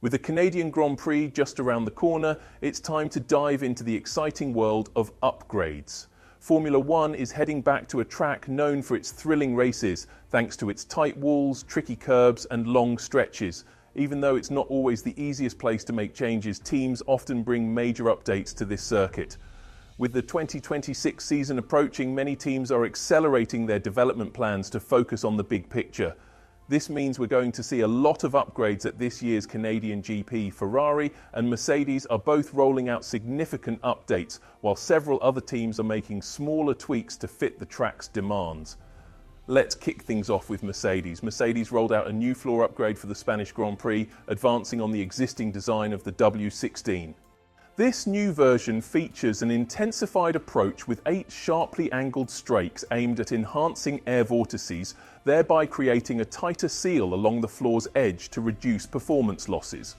With the Canadian Grand Prix just around the corner, it's time to dive into the exciting world of upgrades. Formula One is heading back to a track known for its thrilling races, thanks to its tight walls, tricky curbs and long stretches. Even though it's not always the easiest place to make changes, teams often bring major updates to this circuit. With the 2026 season approaching, many teams are accelerating their development plans to focus on the big picture. This means we're going to see a lot of upgrades at this year's Canadian GP. Ferrari and Mercedes are both rolling out significant updates, while several other teams are making smaller tweaks to fit the track's demands. Let's kick things off with Mercedes. Mercedes rolled out a new floor upgrade for the Spanish Grand Prix, advancing on the existing design of the W16. This new version features an intensified approach with 8 sharply angled strakes aimed at enhancing air vortices, thereby creating a tighter seal along the floor's edge to reduce performance losses.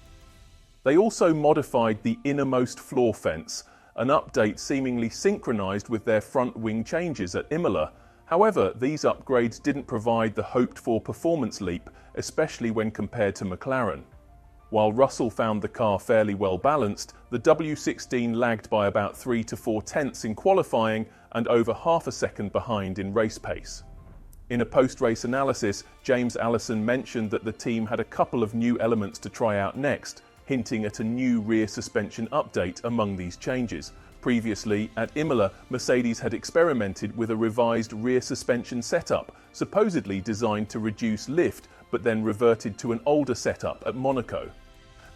They also modified the innermost floor fence, an update seemingly synchronized with their front wing changes at Imola. However, these upgrades didn't provide the hoped-for performance leap, especially when compared to McLaren. While Russell found the car fairly well balanced, the W16 lagged by about 3 to 4 tenths in qualifying and over half a second behind in race pace. In a post-race analysis, James Allison mentioned that the team had a couple of new elements to try out next, hinting at a new rear suspension update among these changes. Previously, at Imola, Mercedes had experimented with a revised rear suspension setup, supposedly designed to reduce lift, but then reverted to an older setup at Monaco.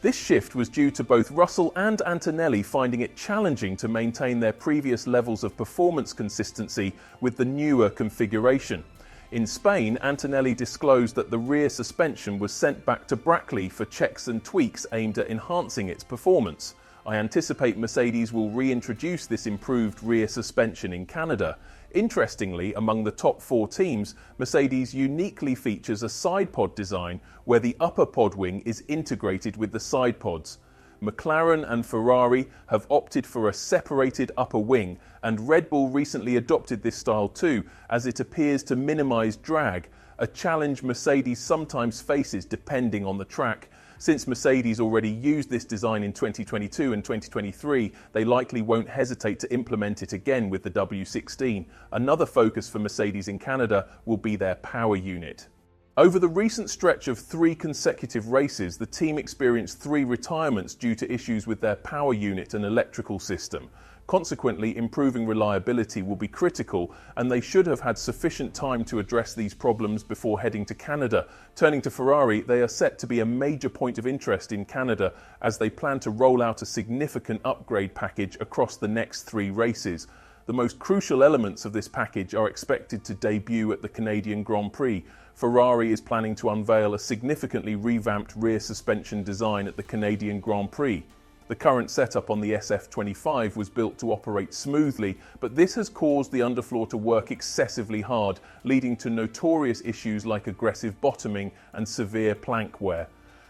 This shift was due to both Russell and Antonelli finding it challenging to maintain their previous levels of performance consistency with the newer configuration. In Spain, Antonelli disclosed that the rear suspension was sent back to Brackley for checks and tweaks aimed at enhancing its performance. I anticipate Mercedes will reintroduce this improved rear suspension in Canada. Interestingly, among the top 4 teams, Mercedes uniquely features a side pod design where the upper pod wing is integrated with the side pods. McLaren and Ferrari have opted for a separated upper wing, and Red Bull recently adopted this style too, as it appears to minimize drag, a challenge Mercedes sometimes faces depending on the track. Since Mercedes already used this design in 2022 and 2023, they likely won't hesitate to implement it again with the W16. Another focus for Mercedes in Canada will be their power unit. Over the recent stretch of 3 consecutive races, the team experienced 3 retirements due to issues with their power unit and electrical system. Consequently, improving reliability will be critical, and they should have had sufficient time to address these problems before heading to Canada. Turning to Ferrari, they are set to be a major point of interest in Canada as they plan to roll out a significant upgrade package across the next 3 races. The most crucial elements of this package are expected to debut at the Canadian Grand Prix. Ferrari is planning to unveil a significantly revamped rear suspension design at the Canadian Grand Prix. The current setup on the SF25 was built to operate smoothly, but this has caused the underfloor to work excessively hard, leading to notorious issues like aggressive bottoming and severe plank wear.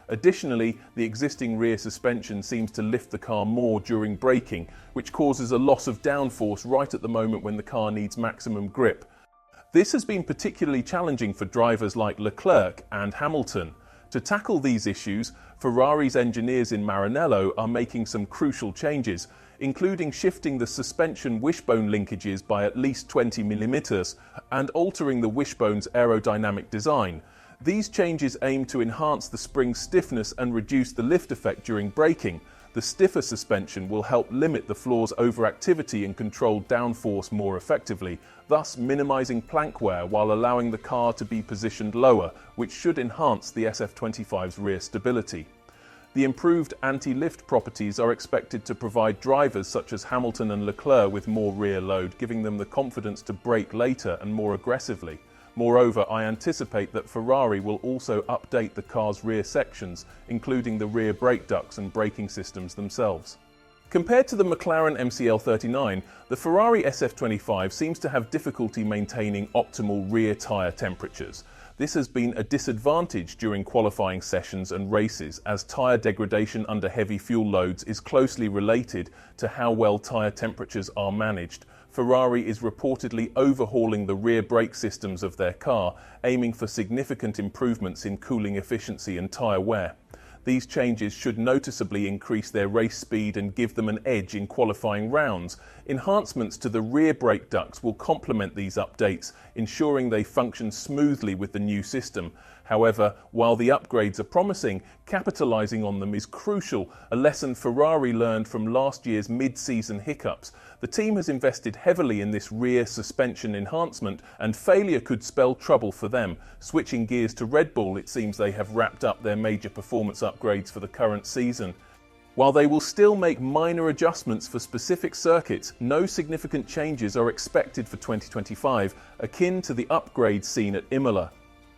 Additionally, the existing rear suspension seems to lift the car more during braking, which causes a loss of downforce right at the moment when the car needs maximum grip. This has been particularly challenging for drivers like Leclerc and Hamilton. To tackle these issues, Ferrari's engineers in Maranello are making some crucial changes, including shifting the suspension wishbone linkages by at least 20 mm and altering the wishbone's aerodynamic design. These changes aim to enhance the spring stiffness and reduce the lift effect during braking. The stiffer suspension will help limit the floor's overactivity and control downforce more effectively, thus minimizing plank wear while allowing the car to be positioned lower, which should enhance the SF25's rear stability. The improved anti-lift properties are expected to provide drivers such as Hamilton and Leclerc with more rear load, giving them the confidence to brake later and more aggressively. Moreover, I anticipate that Ferrari will also update the car's rear sections, including the rear brake ducts and braking systems themselves. Compared to the McLaren MCL39, the Ferrari SF25 seems to have difficulty maintaining optimal rear tyre temperatures. This has been a disadvantage during qualifying sessions and races, as tyre degradation under heavy fuel loads is closely related to how well tyre temperatures are managed. Ferrari is reportedly overhauling the rear brake systems of their car, aiming for significant improvements in cooling efficiency and tyre wear. These changes should noticeably increase their race speed and give them an edge in qualifying rounds. Enhancements to the rear brake ducts will complement these updates, ensuring they function smoothly with the new system. However, while the upgrades are promising, capitalizing on them is crucial, a lesson Ferrari learned from last year's mid-season hiccups. The team has invested heavily in this rear suspension enhancement, and failure could spell trouble for them. Switching gears to Red Bull, it seems they have wrapped up their major performance upgrades for the current season. While they will still make minor adjustments for specific circuits, no significant changes are expected for 2025, akin to the upgrades seen at Imola.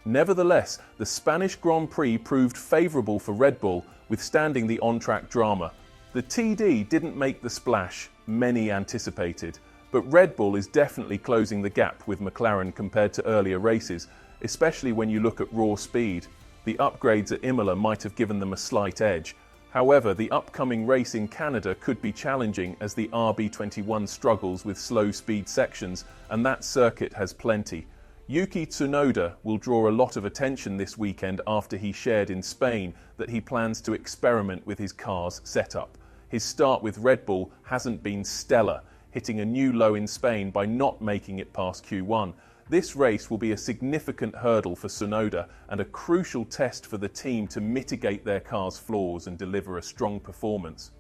Nevertheless, the Spanish Grand Prix proved favourable for Red Bull, withstanding the on-track drama. The TD didn't make the splash many anticipated, but Red Bull is definitely closing the gap with McLaren compared to earlier races, especially when you look at raw speed. The upgrades at Imola might have given them a slight edge. However, the upcoming race in Canada could be challenging as the RB21 struggles with slow speed sections, and that circuit has plenty. Yuki Tsunoda will draw a lot of attention this weekend after he shared in Spain that he plans to experiment with his car's setup. His start with Red Bull hasn't been stellar, hitting a new low in Spain by not making it past Q1. This race will be a significant hurdle for Tsunoda and a crucial test for the team to mitigate their car's flaws and deliver a strong performance.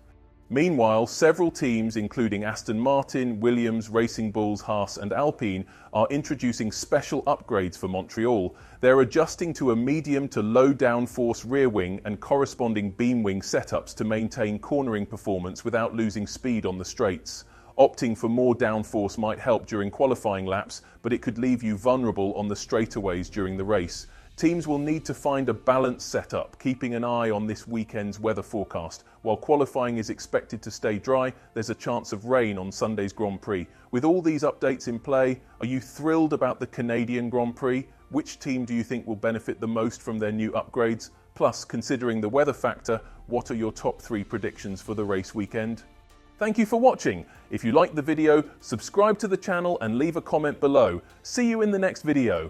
Meanwhile, several teams, including Aston Martin, Williams, Racing Bulls, Haas and Alpine, are introducing special upgrades for Montreal. They're adjusting to a medium to low downforce rear wing and corresponding beam wing setups to maintain cornering performance without losing speed on the straights. Opting for more downforce might help during qualifying laps, but it could leave you vulnerable on the straightaways during the race. Teams will need to find a balanced setup, keeping an eye on this weekend's weather forecast. While qualifying is expected to stay dry, there's a chance of rain on Sunday's Grand Prix. With all these updates in play, are you thrilled about the Canadian Grand Prix? Which team do you think will benefit the most from their new upgrades? Plus, considering the weather factor, what are your top 3 predictions for the race weekend? Thank you for watching. If you liked the video, subscribe to the channel and leave a comment below. See you in the next video.